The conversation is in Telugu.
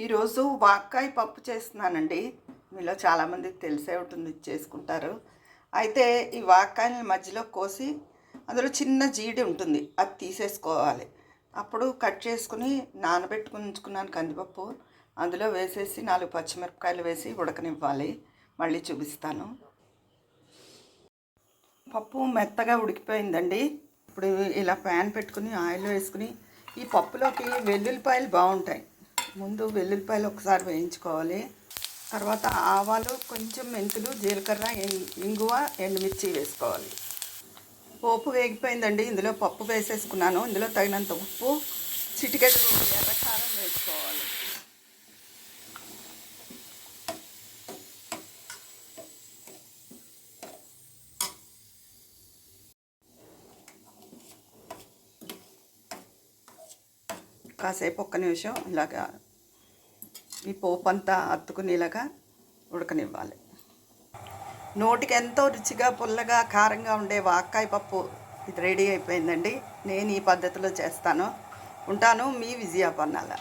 ఈరోజు వాక్కాయ పప్పు చేస్తున్నానండి. మీలో చాలామందికి తెలిసే ఉంటుంది, చేసుకుంటారు. అయితే ఈ వాక్కాయని మధ్యలో కోసి అందులో చిన్న జీడి ఉంటుంది, అది తీసేసుకోవాలి. అప్పుడు కట్ చేసుకుని నానబెట్టుకుని ఉంచుకున్నాను కందిపప్పు, అందులో వేసేసి 4 పచ్చిమిరపకాయలు వేసి ఉడకనివ్వాలి. మళ్ళీ చూపిస్తాను. పప్పు మెత్తగా ఉడికిపోయిందండి. ఇప్పుడు ఇలా ప్యాన్ పెట్టుకుని ఆయిల్ వేసుకుని ఈ పప్పులోకి వెల్లుల్లిపాయలు బాగుంటాయి. ముందు వెల్లుల్లిపాయలు ఒకసారి వేయించుకోవాలి. తర్వాత ఆవాలు, కొంచెం మెంతులు, జీలకర్ర, ఇంగువ, ఎండుమిర్చి వేసుకోవాలి. పోపు వేగిపోయిందండి. ఇందులో పప్పు వేసేసుకున్నాను. ఇందులో తగినంత ఉప్పు, చిటికెడు ఎర్రకారం వేసుకోవాలి. కాసేపు ఒక్క నిమిషం ఇలాగా ఈ పోపు అంతా అత్తుకునేలాగా ఉడకనివ్వాలి. నోటికి ఎంతో రుచిగా, పుల్లగా, కారంగా ఉండే వాక్కాయ పప్పు ఇది రెడీ అయిపోయిందండి. నేను ఈ పద్ధతిలో చేస్తాను. ఉంటాను. మీ విజయాపన్నాల.